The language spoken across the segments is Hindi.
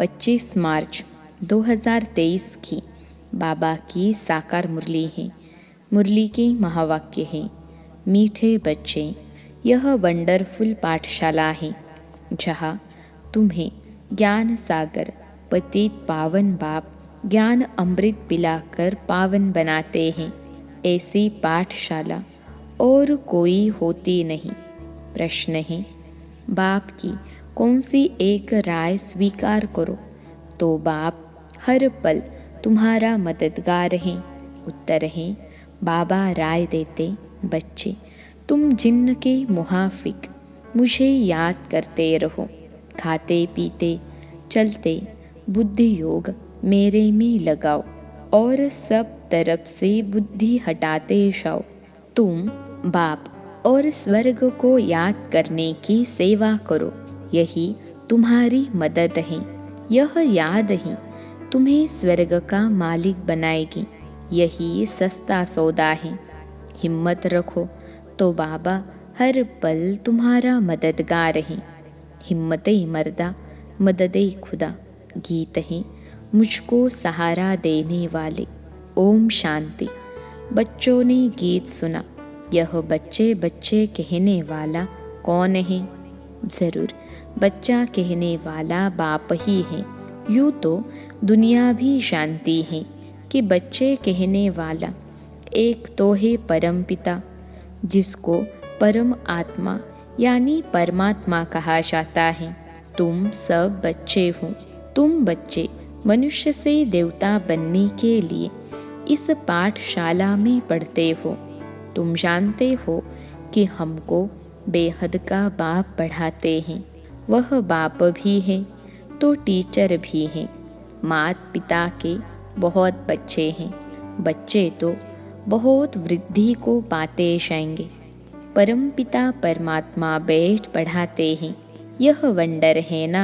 25 मार्च 2023 की बाबा की साकार मुरली है। मुरली के महावाक्य है, मीठे बच्चे, यह वंडरफुल पाठशाला है जहाँ तुम्हें ज्ञान सागर पतित पावन बाप ज्ञान अमृत पिलाकर पावन बनाते हैं। ऐसी पाठशाला और कोई होती नहीं। प्रश्न है, बाप की कौन सी एक राय स्वीकार करो तो बाप हर पल तुम्हारा मददगार है। उत्तर है, बाबा राय देते, बच्चे तुम जिन्न के मुहाफिक मुझे याद करते रहो। खाते पीते चलते बुद्धि योग मेरे में लगाओ और सब तरफ से बुद्धि हटाते जाओ। तुम बाप और स्वर्ग को याद करने की सेवा करो, यही तुम्हारी मदद है। यह याद ही तुम्हें स्वर्ग का मालिक बनाएगी, यही सस्ता सौदा है। हिम्मत रखो तो बाबा हर पल तुम्हारा मददगार है। हिम्मते मर्दा मददे खुदा, गीत है मुझको सहारा देने वाले। ओम शांति। बच्चों ने गीत सुना, यह बच्चे बच्चे कहने वाला कौन है? ज़रूर बच्चा कहने वाला बाप ही है। यूँ तो दुनिया भी जानती है कि बच्चे कहने वाला एक तो है परमपिता, जिसको परम आत्मा यानी परमात्मा कहा जाता है। तुम सब बच्चे हो। तुम बच्चे मनुष्य से देवता बनने के लिए इस पाठशाला में पढ़ते हो। तुम जानते हो कि हमको बेहद का बाप पढ़ाते हैं। वह बाप भी है तो टीचर भी है। माता पिता के बहुत बच्चे हैं। बच्चे तो बहुत वृद्धि को पाते जाएंगे। परमपिता परमात्मा बैठ पढ़ाते हैं। यह वंडर है ना।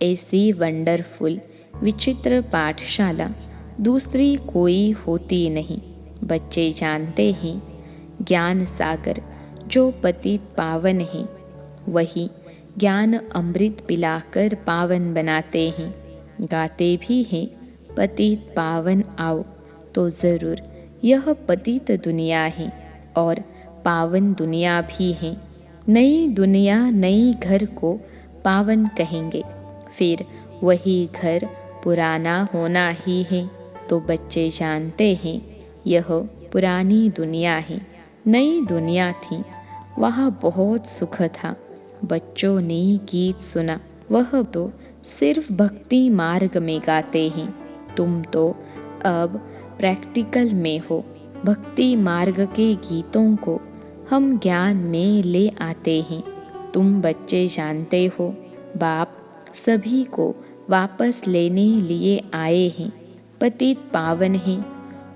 ऐसी वंडरफुल विचित्र पाठशाला दूसरी कोई होती नहीं। बच्चे जानते हैं ज्ञान सागर जो पतित पावन है, वही ज्ञान अमृत पिलाकर पावन बनाते हैं। गाते भी हैं, पतित पावन आओ, तो ज़रूर यह पतित दुनिया है और पावन दुनिया भी है। नई दुनिया नई घर को पावन कहेंगे, फिर वही घर पुराना होना ही है। तो बच्चे जानते हैं यह पुरानी दुनिया है। नई दुनिया थी, वहाँ बहुत सुख था। बच्चों ने गीत सुना, वह तो सिर्फ भक्ति मार्ग में गाते हैं। तुम तो अब प्रैक्टिकल में हो। भक्ति मार्ग के गीतों को हम ज्ञान में ले आते हैं। तुम बच्चे जानते हो बाप सभी को वापस लेने लिए आए हैं। पतित पावन हैं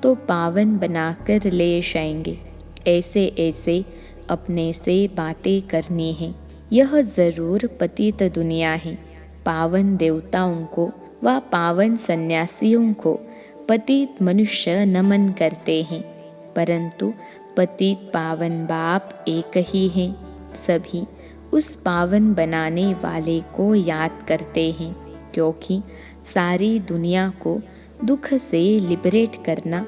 तो पावन बनाकर ले जाएंगे। ऐसे ऐसे अपने से बातें करनी है। यह ज़रूर पतित दुनिया है। पावन देवताओं को व पावन सन्यासियों को पतित मनुष्य नमन करते हैं, परंतु पतित पावन बाप एक ही हैं। सभी उस पावन बनाने वाले को याद करते हैं, क्योंकि सारी दुनिया को दुख से लिबरेट करना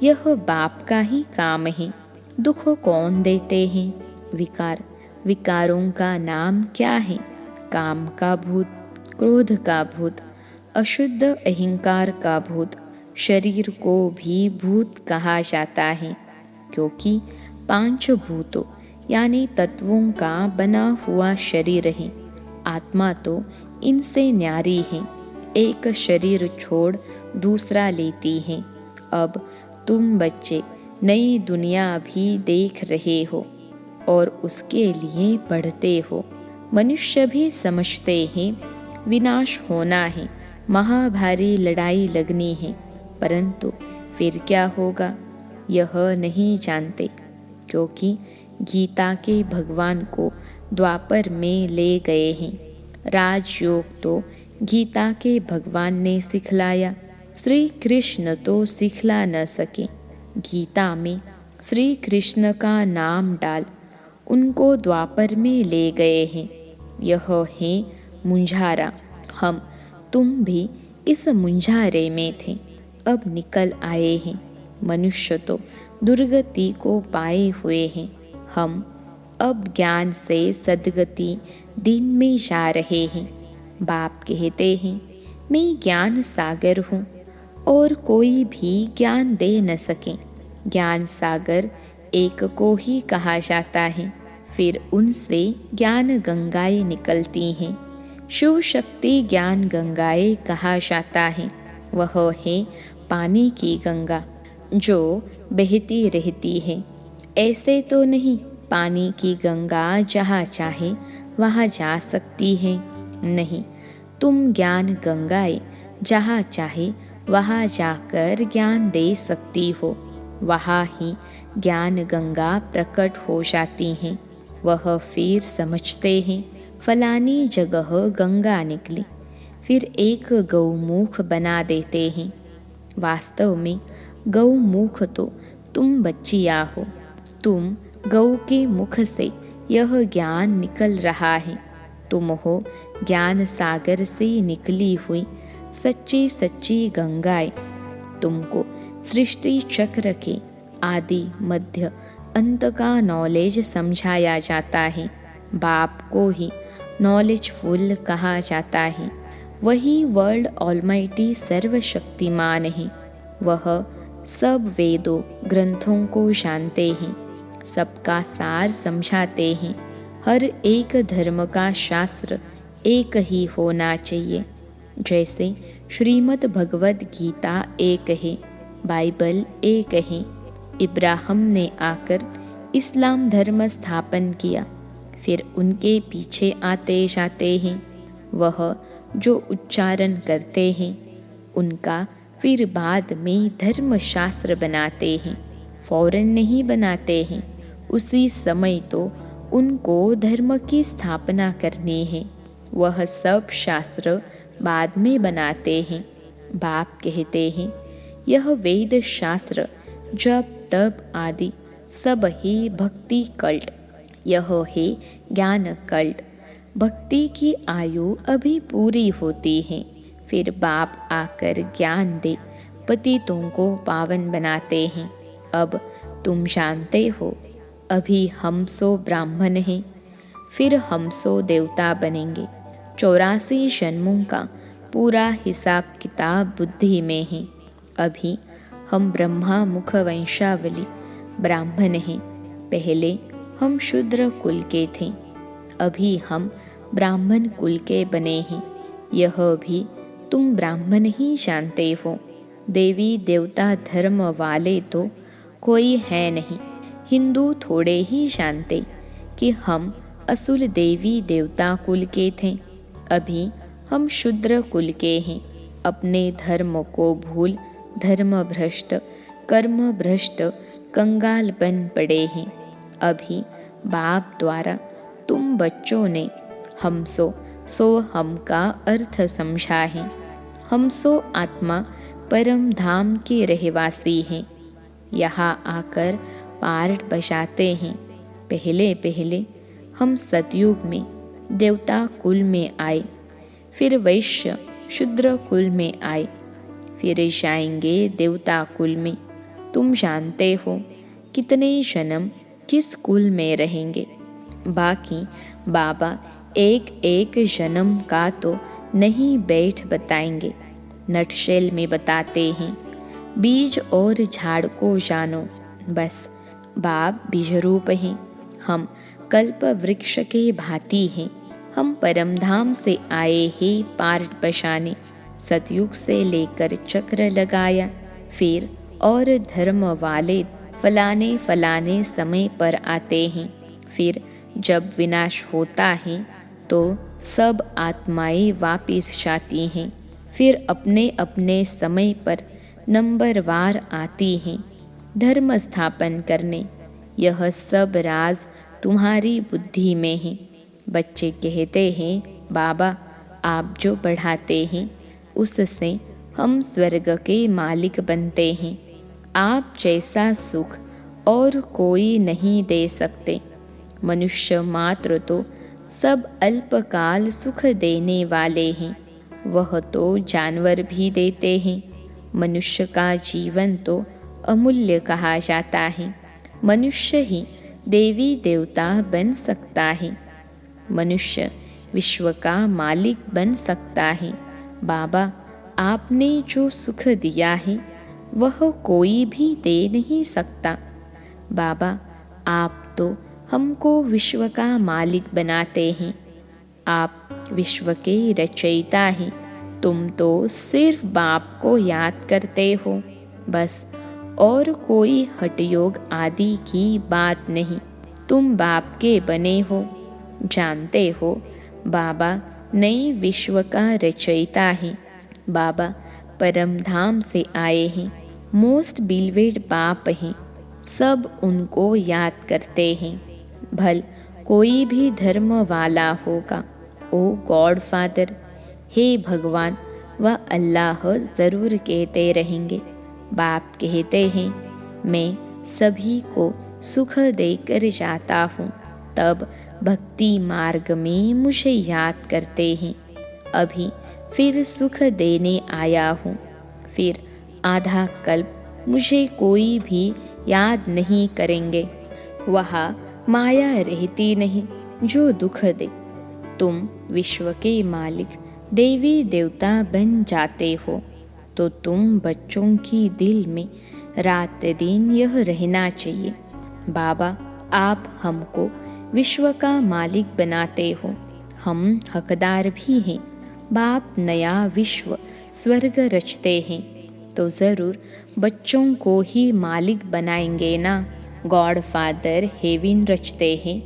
यह बाप का ही काम है। दुख कौन देते हैं? विकार। विकारों का नाम क्या है? काम का भूत, क्रोध का भूत, अशुद्ध अहंकार का भूत। शरीर को भी भूत कहा जाता है, क्योंकि 5 भूतों यानी तत्वों का बना हुआ शरीर है। आत्मा तो इनसे न्यारी है। एक शरीर छोड़ दूसरा लेती है। अब तुम बच्चे नई दुनिया भी देख रहे हो और उसके लिए पढ़ते हो। मनुष्य भी समझते हैं विनाश होना है, महाभारी लड़ाई लगनी है, परंतु फिर क्या होगा यह नहीं जानते, क्योंकि गीता के भगवान को द्वापर में ले गए हैं। राजयोग तो गीता के भगवान ने सिखलाया, श्री कृष्ण तो सिखला न सके। गीता में श्री कृष्ण का नाम डाल उनको द्वापर में ले गए हैं। यह है मुंझारा। हम तुम भी इस मुंझारे में थे, अब निकल आए हैं। मनुष्य तो दुर्गति को पाए हुए हैं। हम अब ज्ञान से सद्गति दिन में जा रहे हैं। बाप कहते हैं, मैं ज्ञान सागर हूँ और कोई भी ज्ञान दे न सके। ज्ञान सागर एक को ही कहा जाता है, फिर उनसे ज्ञान गंगाएं निकलती हैं। शिव शक्ति ज्ञान गंगाएं कहा जाता है। वह है पानी की गंगा जो बहती रहती है। ऐसे तो नहीं पानी की गंगा जहाँ चाहे वहाँ जा सकती है, नहीं, तुम ज्ञान गंगाएं जहाँ चाहे वहाँ जाकर ज्ञान दे सकती हो। वहाँ ही ज्ञान गंगा प्रकट हो जाती हैं। वह फिर समझते हैं, फलानी जगह गंगा निकली, फिर एक गौमुख बना देते हैं। वास्तव में गौमुख तो तुम बच्चियाँ हो। तुम गौ के मुख से यह ज्ञान निकल रहा है। तुम हो ज्ञान सागर से निकली हुई सच्ची सच्ची गंगाएं। तुमको सृष्टि चक्र के आदि मध्य अंत का नॉलेज समझाया जाता है। बाप को ही नॉलेजफुल कहा जाता है। वही वर्ल्ड ऑलमाइटी सर्वशक्तिमान है। वह सब वेदों ग्रंथों को जानते हैं, सबका सार समझाते हैं। हर एक धर्म का शास्त्र एक ही होना चाहिए। जैसे श्रीमद् भगवद गीता एक है, बाइबल एक है। इब्राहिम ने आकर इस्लाम धर्म स्थापन किया, फिर उनके पीछे आते जाते हैं। वह जो उच्चारण करते हैं उनका फिर बाद में धर्मशास्त्र बनाते हैं। फौरन नहीं बनाते हैं, उसी समय तो उनको धर्म की स्थापना करनी है। वह सब शास्त्र बाद में बनाते हैं। बाप कहते हैं, यह वेद शास्त्र जप तप आदि सब ही भक्ति कल्ट, यह है ज्ञान कल्ट। भक्ति की आयु अभी पूरी होती है, फिर बाप आकर ज्ञान दे पतितों को पावन बनाते हैं। अब तुम जानते हो, अभी हम सो ब्राह्मण हैं, फिर हम सो देवता बनेंगे। 84 जन्मों का पूरा हिसाब किताब बुद्धि में है। अभी हम ब्रह्मा मुख वंशावली ब्राह्मण हैं। पहले हम शूद्र कुल के थे, अभी हम ब्राह्मण कुल के बने हैं। यह भी तुम ब्राह्मण ही जानते हो। देवी देवता धर्म वाले तो कोई है नहीं। हिंदू थोड़े ही जानते कि हम असुल देवी देवता कुल के थे। अभी हम शूद्र कुल के हैं। अपने धर्म को भूल धर्म भ्रष्ट कर्म भ्रष्ट कंगाल बन पड़े हैं। अभी बाप द्वारा तुम बच्चों ने हमसो सो हम का अर्थ समझा है। हमसो आत्मा परम धाम के रहवासी हैं। यहाँ आकर पार्ट बजाते हैं। पहले पहले हम सतयुग में देवता कुल में आए, फिर वैश्य शूद्र कुल में आए, फिर जाएंगे देवता कुल में। तुम जानते हो कितने जन्म किस कुल में रहेंगे। बाकी बाबा एक एक जन्म का तो नहीं बैठ बताएंगे, नटशेल में बताते हैं। बीज और झाड़ को जानो, बस बाप बीज रूप हैं। हम कल्प वृक्ष के भांति हैं। हम परमधाम से आए हैं पार्ट बसाने। सतयुग से लेकर चक्र लगाया, फिर और धर्म वाले फलाने फलाने समय पर आते हैं। फिर जब विनाश होता है तो सब आत्माएं वापिस जाती हैं। फिर अपने अपने समय पर नंबरवार आती हैं धर्म स्थापन करने। यह सब राज तुम्हारी बुद्धि में है। बच्चे कहते हैं, बाबा आप जो पढ़ाते हैं उससे हम स्वर्ग के मालिक बनते हैं। आप जैसा सुख और कोई नहीं दे सकते। मनुष्य मात्र तो सब अल्पकाल सुख देने वाले हैं। वह तो जानवर भी देते हैं। मनुष्य का जीवन तो अमूल्य कहा जाता है। मनुष्य ही देवी देवता बन सकता है। मनुष्य विश्व का मालिक बन सकता है। बाबा, आपने जो सुख दिया है वह कोई भी दे नहीं सकता। बाबा, आप तो हमको विश्व का मालिक बनाते हैं। आप विश्व के रचयिता हैं। तुम तो सिर्फ बाप को याद करते हो, बस, और कोई हठयोग आदि की बात नहीं। तुम बाप के बने हो। जानते हो, बाबा नए विश्व का रचयिता है। बाबा परम धाम से आए हैं। मोस्ट बिलवेड बाप हैं। सब उनको याद करते हैं। भल कोई भी धर्म वाला होगा, ओ गॉड फादर, हे भगवान व अल्लाह ज़रूर कहते रहेंगे। बाप कहते हैं, मैं सभी को सुख देकर जाता हूँ। तब भक्ति मार्ग में मुझे याद करते हैं। अभी फिर सुख देने आया हूँ। फिर आधा कल्प मुझे कोई भी याद नहीं करेंगे। वहाँ माया रहती नहीं जो दुख दे। तुम विश्व के मालिक देवी देवता बन जाते हो तो तुम बच्चों की दिल में रात दिन यह रहना चाहिए, बाबा आप हमको विश्व का मालिक बनाते हो। हम हकदार भी हैं। बाप नया विश्व स्वर्ग रचते हैं तो ज़रूर बच्चों को ही मालिक बनाएंगे ना। गॉड फादर हेविन रचते हैं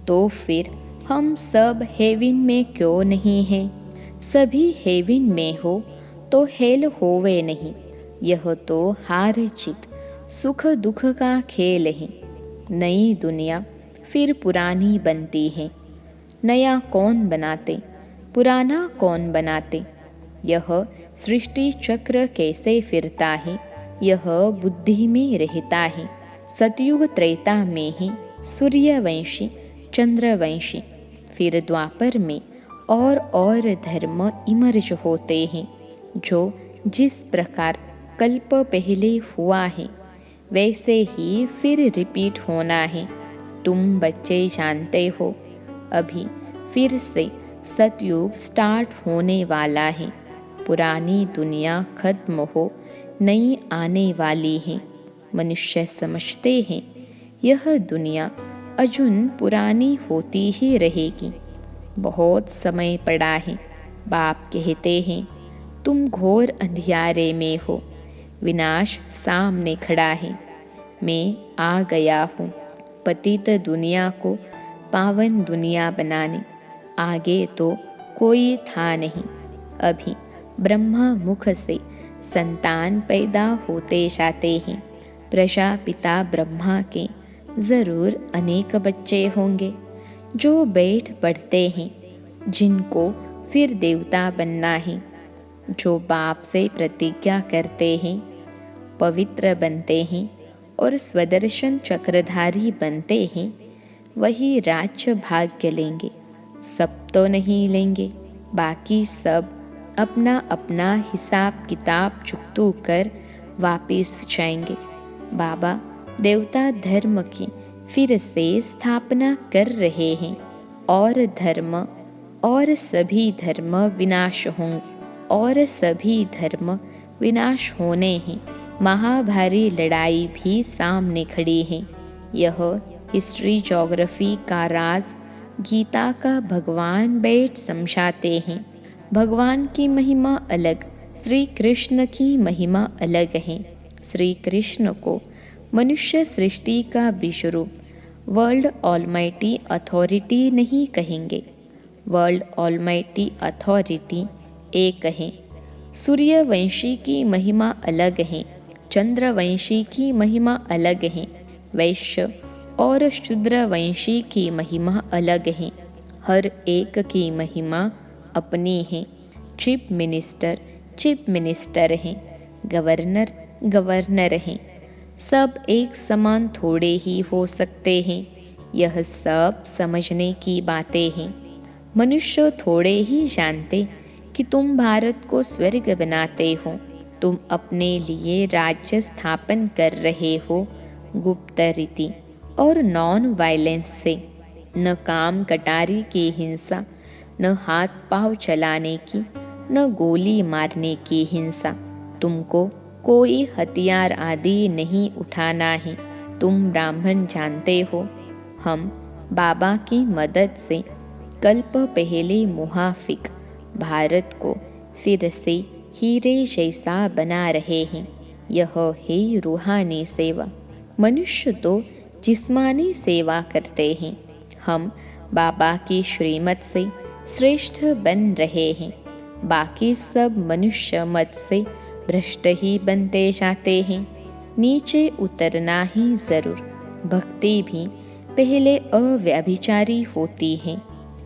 तो फिर हम सब हेविन में क्यों नहीं हैं? सभी हेविन में हो तो हेल होवे नहीं। यह तो हार जीत सुख दुख का खेल है। नई दुनिया फिर पुरानी बनती है। नया कौन बनाते, पुराना कौन बनाते? यह सृष्टि चक्र कैसे फिरता है, यह बुद्धि में रहता है। सतयुग त्रेता में ही सूर्यवंशी चंद्रवंशी, फिर द्वापर में और धर्म इमर्ज होते हैं। जो जिस प्रकार कल्प पहले हुआ है वैसे ही फिर रिपीट होना है। तुम बच्चे जानते हो, अभी फिर से सतयुग स्टार्ट होने वाला है। पुरानी दुनिया खत्म हो नई आने वाली है। मनुष्य समझते हैं यह दुनिया अजून पुरानी होती ही रहेगी। बहुत समय पड़ा है। बाप कहते हैं तुम घोर अंधियारे में हो, विनाश सामने खड़ा है। मैं आ गया हूँ पतित दुनिया को पावन दुनिया बनाने। आगे तो कोई था नहीं। अभी ब्रह्मा मुख से संतान पैदा होते जाते हैं। प्रजापिता ब्रह्मा के ज़रूर अनेक बच्चे होंगे जो बैठ पढ़ते हैं, जिनको फिर देवता बनना है। जो बाप से प्रतिज्ञा करते हैं, पवित्र बनते हैं और स्वदर्शन चक्रधारी बनते हैं, वही राज्य भाग्य लेंगे। सब तो नहीं लेंगे, बाकी सब अपना अपना हिसाब किताब चुकतू कर वापिस जाएंगे। बाबा देवता धर्म की फिर से स्थापना कर रहे हैं और धर्म और सभी धर्म विनाश होंगे और सभी धर्म विनाश होने हैं। महाभारी लड़ाई भी सामने खड़ी है। यह हिस्ट्री ज्योग्राफी का राज गीता का भगवान बैठ समझाते हैं। भगवान की महिमा अलग, श्री कृष्ण की महिमा अलग है। श्री कृष्ण को मनुष्य सृष्टि का विश्वरूप वर्ल्ड ऑलमाइटी अथॉरिटी नहीं कहेंगे। वर्ल्ड ऑलमाइटी अथॉरिटी एक है। सूर्यवंशी की महिमा अलग है, चंद्रवंशी की महिमा अलग है, वैश्य और शूद्रवंशी की महिमा अलग है। हर एक की महिमा अपनी है। चीफ मिनिस्टर हैं, गवर्नर गवर्नर हैं। सब एक समान थोड़े ही हो सकते हैं। यह सब समझने की बातें हैं। मनुष्य थोड़े ही जानते कि तुम भारत को स्वर्ग बनाते हो। तुम अपने लिए राज्य स्थापन कर रहे हो गुप्त रीति और नॉन वायलेंस से, न काम कटारी की हिंसा, न हाथ पांव चलाने की, न गोली मारने की हिंसा। तुमको कोई हथियार आदि नहीं उठाना है। तुम ब्राह्मण जानते हो, हम बाबा की मदद से कल्प पहले मुहाफिक भारत को फिर से हीरे जैसा बना रहे हैं। यह है रूहानी सेवा। मनुष्य तो जिस्मानी सेवा करते हैं, हम बाबा की श्रीमत से श्रेष्ठ बन रहे हैं। बाकी सब मनुष्य मत से भ्रष्ट ही बनते जाते हैं। नीचे उतरना ही जरूर। भक्ति भी पहले अव्यभिचारी होती है।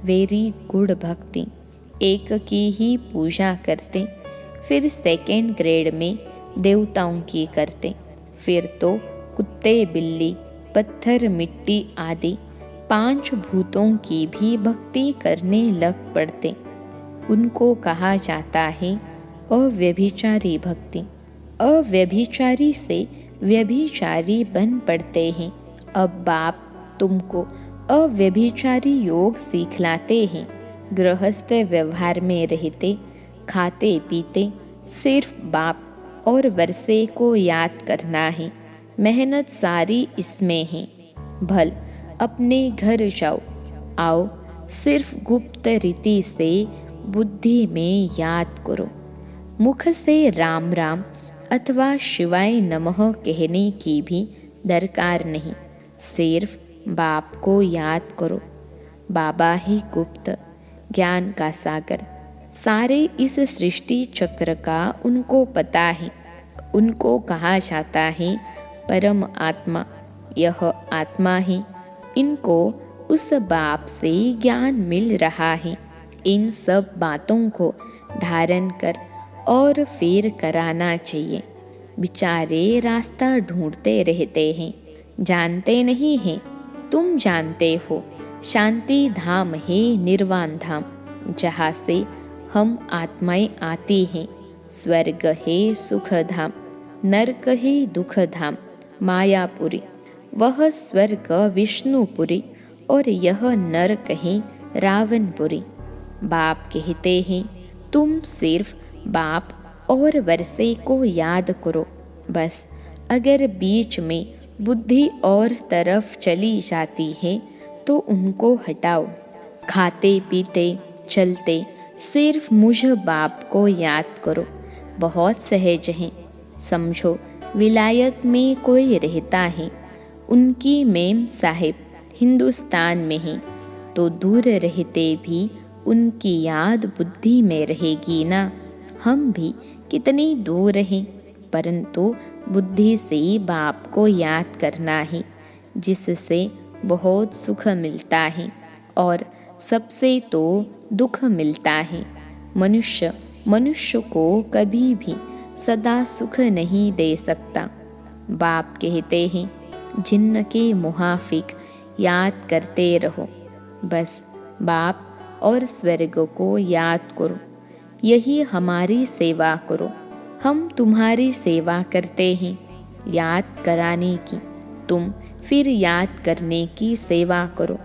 वेरी गुड भक्ति। एक की ही पूजा करते, फिर सेकेंड ग्रेड में देवताओं की करते, फिर तो कुत्ते बिल्ली पत्थर मिट्टी आदि 5 भूतों की भी भक्ति करने लग पड़ते। उनको कहा जाता है अव्यभिचारी भक्ति। अव्यभिचारी से व्यभिचारी बन पड़ते हैं। अब बाप तुमको अव्यभिचारी योग सिखलाते हैं। गृहस्थ व्यवहार में रहते, खाते पीते सिर्फ बाप और वर्षे को याद करना है। मेहनत सारी इसमें है। भल अपने घर जाओ, आओ सिर्फ गुप्त रीति से बुद्धि में याद करो। मुख से राम राम अथवा शिवाय नमः कहने की भी दरकार नहीं। सिर्फ बाप को याद करो। बाबा ही गुप्त ज्ञान का सागर, सारे इस सृष्टि चक्र का उनको पता है। उनको कहा जाता है परम आत्मा। यह आत्मा है। इनको उस बाप से ज्ञान मिल रहा है। इन सब बातों को धारण कर और फिर कराना चाहिए। बेचारे रास्ता ढूंढते रहते हैं, जानते नहीं हैं। तुम जानते हो शांति धाम है निर्वाण धाम, जहाँ से हम आत्माएं आती हैं। स्वर्ग है सुख धाम, नरक है दुख धाम मायापुरी। वह स्वर्ग विष्णुपुरी और यह नरक है रावणपुरी। बाप कहते हैं तुम सिर्फ बाप और वर्षे को याद करो बस। अगर बीच में बुद्धि और तरफ चली जाती है तो उनको हटाओ। खाते पीते चलते सिर्फ मुझ बाप को याद करो। बहुत सहज है। समझो विलायत में कोई रहता है, उनकी मेम साहिब हिंदुस्तान में है, तो दूर रहते भी उनकी याद बुद्धि में रहेगी ना। हम भी कितनी दूर हैं, परंतु बुद्धि से बाप को याद करना है, जिससे बहुत सुख मिलता है और सबसे तो दुख मिलता है। मनुष्य को कभी भी सदा सुख नहीं दे सकता। बाप कहते हैं जिन्न के मुहाफिक याद करते रहो। बस बाप और स्वर्ग को याद करो। यही हमारी सेवा करो। हम तुम्हारी सेवा करते हैं याद कराने की। तुम फिर याद करने की सेवा करो।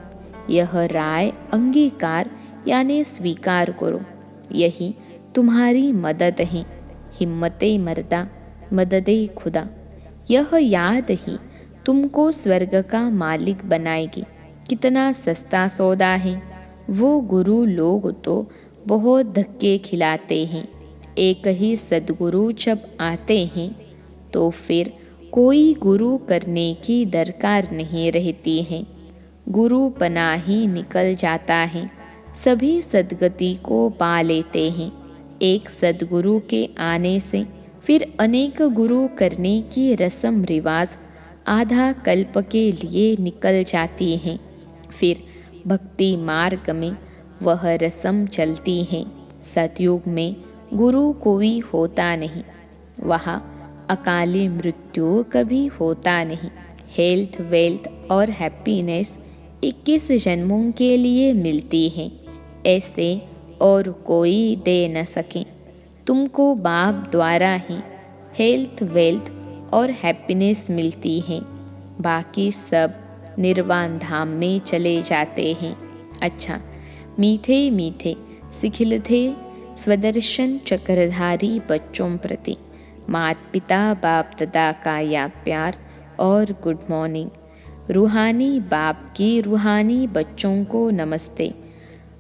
यह राय अंगीकार यानी स्वीकार करो। यही तुम्हारी मदद है। हिम्मते मर्दा मददे खुदा। यह याद ही तुमको स्वर्ग का मालिक बनाएगी। कितना सस्ता सौदा है। वो गुरु लोग तो बहुत धक्के खिलाते हैं। एक ही सद्गुरु जब आते हैं तो फिर कोई गुरु करने की दरकार नहीं रहती है। गुरु पना ही निकल जाता है। सभी सद्गति को पा लेते हैं। एक सद्गुरु के आने से फिर अनेक गुरु करने की रस्म रिवाज आधा कल्प के लिए निकल जाती हैं। फिर भक्ति मार्ग में वह रस्म चलती है। सतयुग में गुरु कोई होता नहीं। वहाँ अकाली मृत्यु कभी होता नहीं। हेल्थ वेल्थ और हैप्पीनेस 21 जन्मों के लिए मिलती है। ऐसे और कोई दे न सके। तुमको बाप द्वारा ही हेल्थ, वेल्थ और हैप्पीनेस मिलती है। बाकी सब निर्वाण धाम में चले जाते हैं। अच्छा, मीठे मीठे सिखिलते स्वदर्शन चक्रधारी बच्चों प्रति माता पिता बाप दादा का याद प्यार और गुड मॉर्निंग। रूहानी बाप के रूहानी बच्चों को नमस्ते।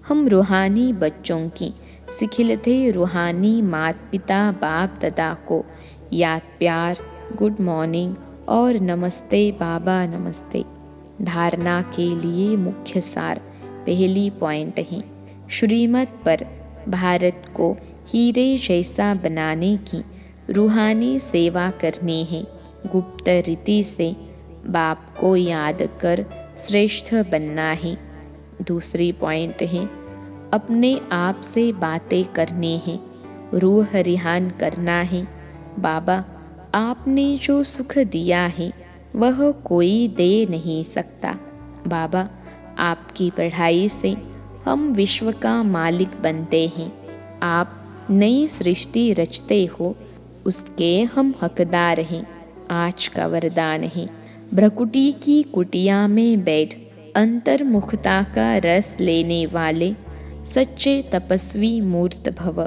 हम रूहानी बच्चों की सिखिलते रूहानी माता पिता बाप दादा को याद प्यार, गुड मॉर्निंग और नमस्ते बाबा नमस्ते। धारणा के लिए मुख्य सार पहली पॉइंट है, श्रीमत पर भारत को हीरे जैसा बनाने की रूहानी सेवा करनी है। गुप्त रीति से बाप को याद कर श्रेष्ठ बनना है। दूसरी पॉइंट है, अपने आप से बातें करनी है, रूह रिहान करना है। बाबा, आपने जो सुख दिया है वह कोई दे नहीं सकता। बाबा, आपकी पढ़ाई से हम विश्व का मालिक बनते हैं। आप नई सृष्टि रचते हो, उसके हम हकदार हैं। आज का वरदान है, भ्रकुटी की कुटिया में बैठ अंतर्मुखता का रस लेने वाले सच्चे तपस्वी मूर्त भव।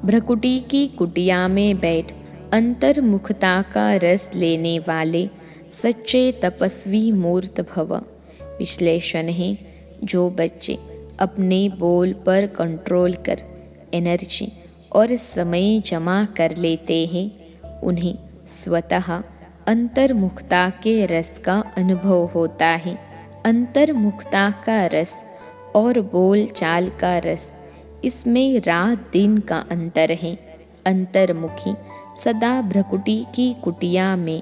भ्रकुटी की कुटिया में बैठ अंतर्मुखता का रस लेने वाले सच्चे तपस्वी मूर्त भव। विश्लेषण है, जो बच्चे अपने बोल पर कंट्रोल कर एनर्जी और समय जमा कर लेते हैं, उन्हें स्वतः अंतर्मुखता के रस का अनुभव होता है। अंतर्मुखता का रस और बोल चाल का रस, इसमें रात दिन का अंतर है। अंतर्मुखी सदा भ्रकुटी की कुटिया में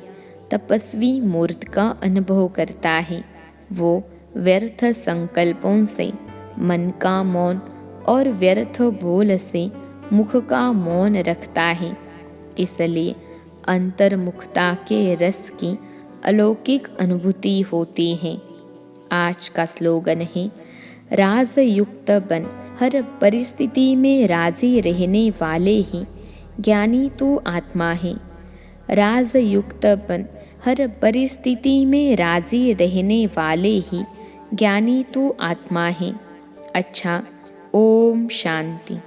तपस्वी मूर्त का अनुभव करता है। वो व्यर्थ संकल्पों से मन का मौन और व्यर्थ बोल से मुख का मौन रखता है। इसलिए अंतर्मुखता के रस की अलौकिक अनुभूति होती है। आज का स्लोगन है, राजयुक्त बन हर परिस्थिति में राजी रहने वाले ही ज्ञानी तो आत्मा है। राजयुक्त बन हर परिस्थिति में राजी रहने वाले ही ज्ञानी तो आत्मा है। अच्छा, ओम शांति।